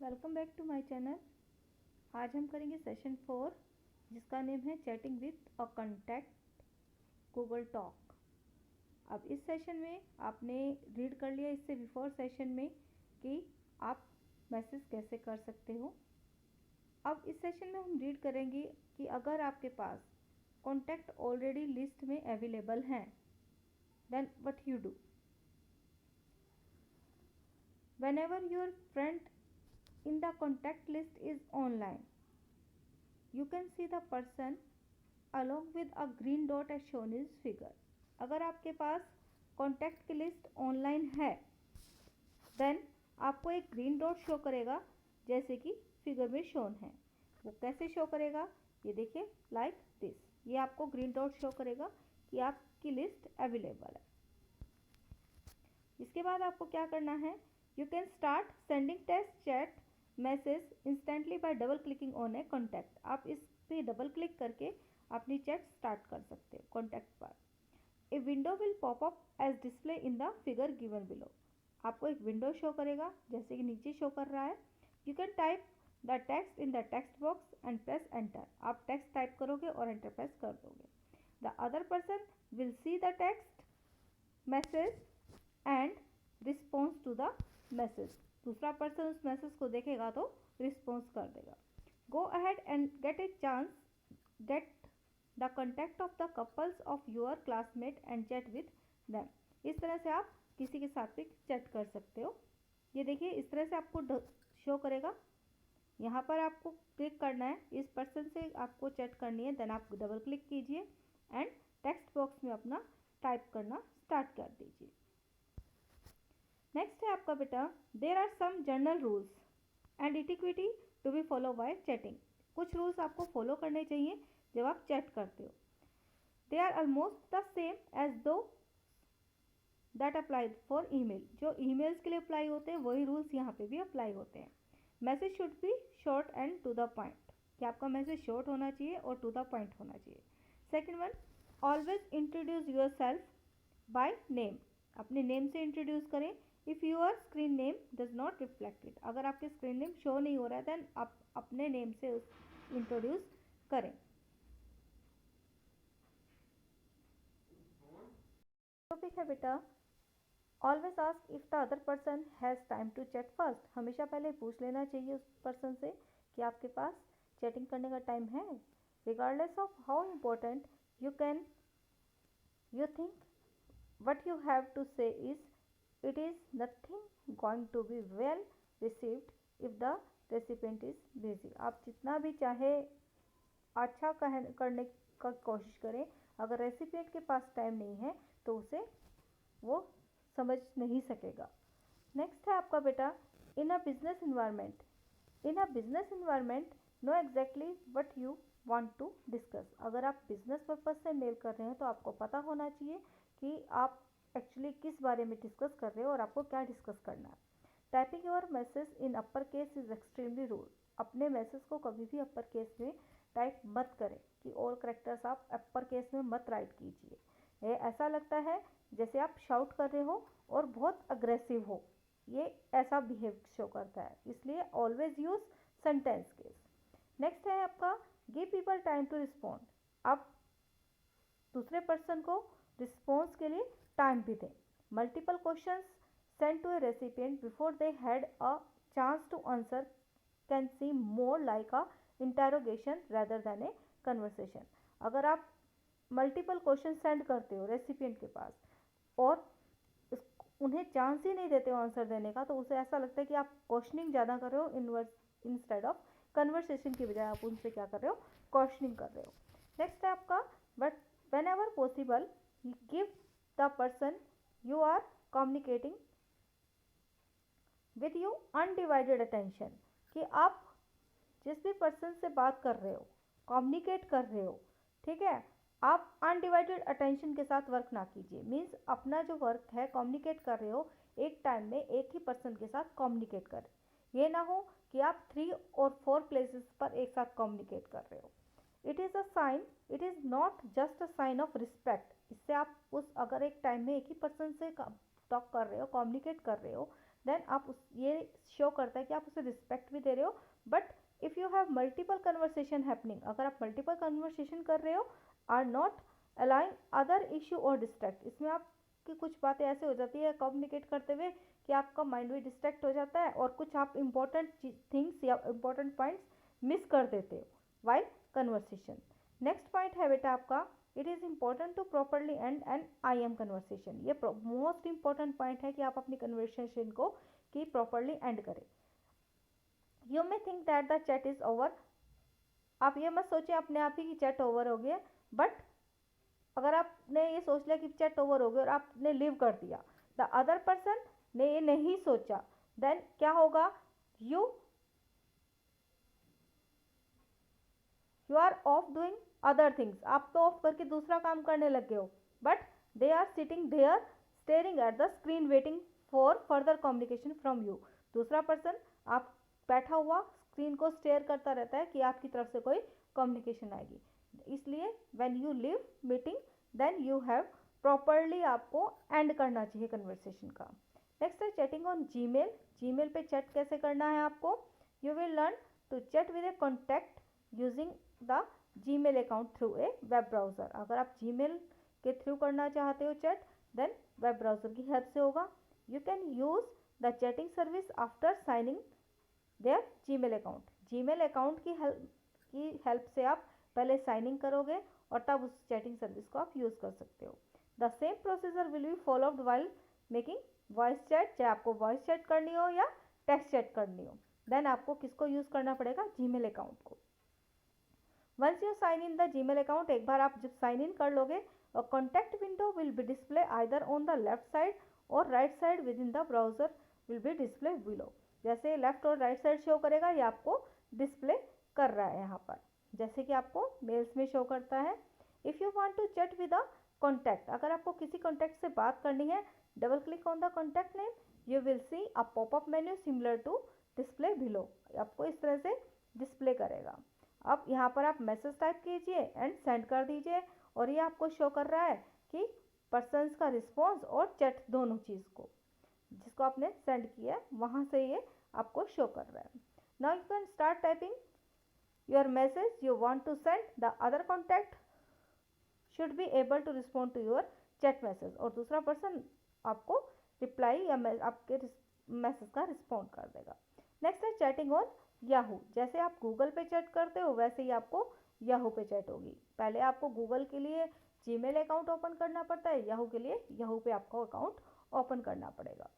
Welcome back to my channel. आज हम करेंगे सेशन 4 जिसका नेम है chatting with a contact Google Talk. अब इस सेशन में आपने रीड कर लिया इससे बिफोर सेशन में कि आप मैसेज कैसे कर सकते हो। अब इस सेशन में हम रीड करेंगे कि अगर आपके पास कॉन्टैक्ट ऑलरेडी लिस्ट में अवेलेबल हैं then what you do. Whenever your friend in the contact list is online, you can see the person along with a green dot as shown in figure. अगर आपके पास contact की list online है then आपको एक green dot show करेगा जैसे कि फिगर में शोन है। वो कैसे शो करेगा ये देखिए, लाइक दिस। ये आपको ग्रीन डॉट शो करेगा कि आपकी लिस्ट अवेलेबल है। इसके बाद आपको क्या करना है, You can start sending text chat message instantly by double clicking on a contact. आप इस पे डबल क्लिक करके अपनी चैट स्टार्ट कर सकते हो कॉन्टैक्ट पर। A window will pop up as display in the figure given below. आपको एक विंडो शो करेगा जैसे कि नीचे शो कर रहा है। You can type the text in the text box and press enter. आप टेक्स्ट टाइप करोगे और एंटर प्रेस कर दोगे। The other person will see the text message and response to the message. दूसरा पर्सन उस मैसेज को देखेगा तो रिस्पॉन्स कर देगा। Go ahead and get the contact of the couples of your classmate and chat with them. इस तरह से आप किसी के साथ भी चैट कर सकते हो। ये देखिए, इस तरह से आपको शो करेगा। यहाँ पर आपको क्लिक करना है, इस पर्सन से आपको चैट करनी है, देन आप डबल क्लिक कीजिए एंड टेक्स्ट बॉक्स में अपना टाइप करना स्टार्ट कर दीजिए। नेक्स्ट है आपका बेटा, there are some general rules and etiquette to be follow by chatting. कुछ रूल्स आपको फॉलो करने चाहिए जब आप चैट करते हो। They are almost the same as though that apply for email. जो ईमेल्स के लिए अप्लाई होते हैं वही रूल्स यहाँ पे भी अप्लाई होते हैं। Message should be short and to the point, कि आपका मैसेज शॉर्ट होना चाहिए और टू द पॉइंट होना चाहिए। Second one, always introduce yourself by name. अपने नेम से इंट्रोड्यूस करें। If your screen name does not reflect it, अगर आपके स्क्रीन नेम शो नहीं हो रहा है देन आप अपने नेम से इंट्रोड्यूस करें। टॉपिक है बेटा, always ask if the other person has time to chat first. हमेशा पहले पूछ लेना चाहिए उस पर्सन से कि आपके पास चैटिंग करने का टाइम है। Regardless of how important you think what you have to say is it is nothing going to be well received if the recipient is busy. आप जितना भी चाहे अच्छा करने का कोशिश करें, अगर रेसिपिएंट के पास टाइम नहीं है तो उसे वो समझ नहीं सकेगा। नेक्स्ट है आपका बेटा, in a business environment know exactly what you want to discuss. अगर आप बिजनेस पर्पज से मेल कर रहे हैं तो आपको पता होना चाहिए कि आप एक्चुअली किस बारे में डिस्कस कर रहे हो और आपको क्या डिस्कस करना है। Typing your message in upper case is extremely rude. अपने मैसेज को कभी भी अपर केस में टाइप मत करें कि और करेक्टर्स आप अपर केस में मत राइट कीजिए। ये ऐसा लगता है जैसे आप शाउट कर रहे हो और बहुत अग्रेसिव हो, ये ऐसा बिहेव शो करता है, इसलिए always use sentence case. Next है आपका, give people time to respond. आप दूसरे पर्सन को रिस्पॉन्स के लिए टाइम भी दें। Multiple questions send to a recipient before they had a chance to answer can seem more like a interrogation rather than a conversation. अगर आप multiple question send करते हो रेसिपिएंट के पास और उन्हें चांस ही नहीं देते हो आंसर देने का, तो उसे ऐसा लगता है कि आप क्वेश्चनिंग ज़्यादा कर रहे हो इंस्टेड ऑफ कन्वर्सेशन की बजाय आप उनसे क्या कर रहे हो, क्वेश्चनिंग कर रहे हो। नेक्स्ट है आपका, but whenever possible give the person you are communicating with you undivided attention. कि आप जिस भी पर्सन से बात कर रहे हो, कम्युनिकेट कर रहे हो, ठीक है, आप अनडिवाइडेड अटेंशन के साथ वर्क ना कीजिए। मीन्स अपना जो वर्क है, कम्युनिकेट कर रहे हो, एक टाइम में एक ही पर्सन के साथ कम्युनिकेट करें। ये ना हो कि आप 3 और 4 प्लेसेस पर एक साथ कम्युनिकेट कर रहे हो। It is not just a sign of respect. इससे आप उस अगर एक टाइम में एक ही पर्सन से टॉक कर रहे हो, कम्युनिकेट कर रहे हो, देन आप ये शो करता है कि आप उसे रिस्पेक्ट भी दे रहे हो। But if you have multiple conversation happening, अगर आप मल्टीपल कन्वर्सेशन कर रहे हो, are not allowing other issue or distract, इसमें आपकी कुछ बातें ऐसे हो जाती है कम्युनिकेट करते हुए कि आपका माइंड भी डिस्ट्रैक्ट हो जाता है और कुछ आप इंपॉर्टेंट थिंग्स या इंपॉर्टेंट पॉइंट्स मिस कर देते हो वाइल कन्वर्सेशन। नेक्स्ट पॉइंट है बेटा आपका, it is important to properly end an I M conversation. ये मोस्ट इंपॉर्टेंट पॉइंट है कि आप अपनी कन्वर्सेशन को कि प्रॉपरली एंड करें। You may think that the chat is over, आप ये मत सोचिए अपने आप ही कि चैट ओवर हो गया, बट अगर आपने ये सोच लिया कि चैट ओवर हो गया और आपने लीव कर दिया, द अदर पर्सन ने ये नहीं सोचा, देन क्या होगा, you are off doing other things, आप तो ऑफ करके दूसरा काम करने लग गए हो, but they are sitting there staring at the screen waiting for further communication from you. दूसरा पर्सन आप बैठा हुआ स्क्रीन को स्टेयर करता रहता है कि आपकी तरफ से कोई कम्युनिकेशन आएगी। इसलिए when you leave meeting then you have properly आपको एंड करना चाहिए कन्वर्सेशन का। नेक्स्ट है चैटिंग ऑन जीमेल। जीमेल पे चैट कैसे करना है आपको, you will learn to chat with a contact using the Gmail account through a web browser. अगर आप जीमेल के थ्रू करना चाहते हो चैट, देन वेब ब्राउज़र की हेल्प से होगा। You can use the chatting service after signing there Gmail account. Gmail account की हेल्प से आप पहले साइन इन करोगे और तब उस चैटिंग सर्विस को आप यूज़ कर सकते हो। The same procedure will be followed while making voice chat, चाहे आपको वॉइस चैट करनी हो या टेक्स्ट चैट करनी हो, देन आपको किसको यूज़ करना पड़ेगा, जीमेल अकाउंट को। Once you sign in the Gmail account, एक बार आप जब साइन इन कर लोगे, और contact window will be display either on the left side or right side within the browser will be display below. जैसे left और right side show करेगा, ये आपको डिस्प्ले कर रहा है यहाँ पर, जैसे कि आपको मेल्स में शो करता है। If you want to chat with a contact, अगर आपको किसी कॉन्टैक्ट से बात करनी है, double click on the contact name, you will see a popup menu similar to display below, आपको इस तरह से डिस्प्ले करेगा। अब यहाँ पर आप मैसेज टाइप कीजिए एंड सेंड कर दीजिए, और ये आपको शो कर रहा है कि पर्सन्स का रिस्पॉन्स और चैट दोनों चीज़ को, जिसको आपने सेंड किया है वहाँ से ये आपको शो कर रहा है। Now you can start typing your message you want to send, the other contact should be able to respond to your chat message, और दूसरा पर्सन आपको रिप्लाई या आपके मैसेज का रिस्पॉन्ड कर देगा। नेक्स्ट है चैटिंग ऑन याहू। जैसे आप गूगल पे चैट करते हो वैसे ही आपको याहू पे चैट होगी। पहले आपको गूगल के लिए जीमेल अकाउंट ओपन करना पड़ता है, याहू के लिए याहू पे आपको अकाउंट ओपन करना पड़ेगा।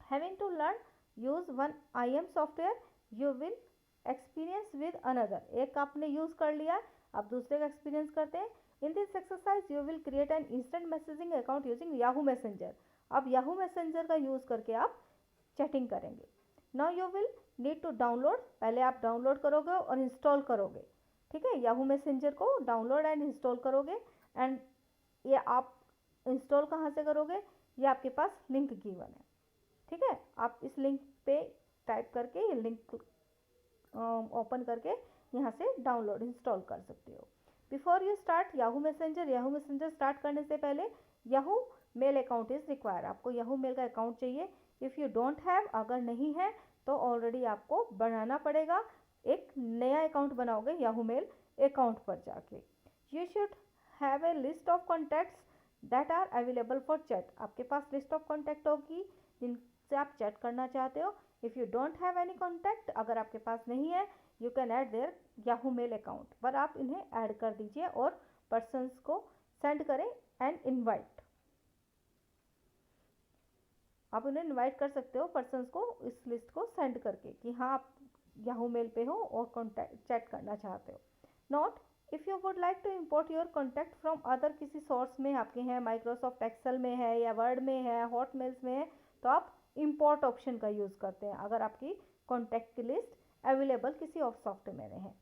Having to learn use one IM software you will experience with another, एक आपने यूज़ कर लिया, आप दूसरे का एक्सपीरियंस करते हैं। In this exercise you will create an instant messaging account using Yahoo Messenger. अब याहू मैसेंजर का यूज़ करके आप चैटिंग करेंगे। Now you will need to download, पहले आप डाउनलोड करोगे और इंस्टॉल करोगे, ठीक है, याहू मैसेंजर को डाउनलोड एंड इंस्टॉल करोगे। एंड ये आप इंस्टॉल कहाँ से करोगे, ये आपके पास लिंक गिवन है, ठीक है, आप इस लिंक पे टाइप करके ये लिंक ओपन करके यहाँ से डाउनलोड इंस्टॉल कर सकते हो। Before you start Yahoo Messenger start करने से पहले Yahoo mail account is require, आपको याहू मेल का अकाउंट चाहिए। इफ़ यू डोंट हैव, अगर नहीं है तो ऑलरेडी आपको बनाना पड़ेगा, एक नया अकाउंट बनाओगे याहू मेल अकाउंट पर जाके। You should have a list of contacts that are available for chat, आपके पास लिस्ट ऑफ कॉन्टैक्ट होगी जिनसे आप चैट करना चाहते हो। If you don't have any contact, अगर आपके पास नहीं है, you can add their Yahoo mail account, पर आप इन्हें ऐड कर दीजिए और पर्सनस को सेंड करें एंड इनवाइट, आप उन्हें इनवाइट कर सकते हो पर्सनस को इस लिस्ट को सेंड करके कि हाँ आप याहू मेल पे हो और कॉन्टैक्ट चैट करना चाहते हो। Note, if you would like to import your contact from other, किसी सोर्स में आपके हैं, माइक्रोसॉफ्ट एक्सेल में है या वर्ड में है, हॉटमेल्स में है, तो आप इम्पोर्ट ऑप्शन का यूज़ करते हैं अगर आपकी कॉन्टैक्ट की लिस्ट अवेलेबल किसी और सॉफ्टवेयर में है।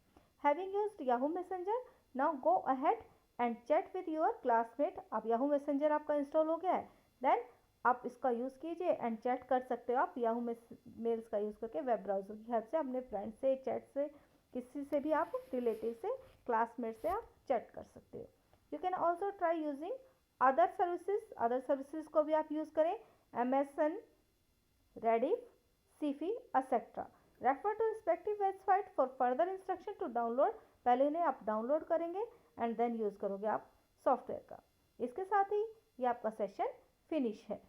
Having used Yahoo messenger, now go ahead and chat with your classmate. अब याहू मैसेंजर आपका इंस्टॉल हो गया है, देन आप इसका यूज़ कीजिए एंड चैट कर सकते हो आप याहू मेल्स का यूज़ करके वेब ब्राउज़र की हेल्प से, अपने फ्रेंड से, चैट से, किसी से भी, आप रिलेटिव से, क्लासमेट से आप चैट कर सकते हो। You can also try using other services को भी आप यूज़ करें। MSN Rediff, Sify, etcetera. Refer to respective website for further instruction to download. पहले इन्हें आप डाउनलोड करेंगे एंड देन यूज़ करोगे आप सॉफ्टवेयर का। इसके साथ ही ये आपका सेशन फिनिश है।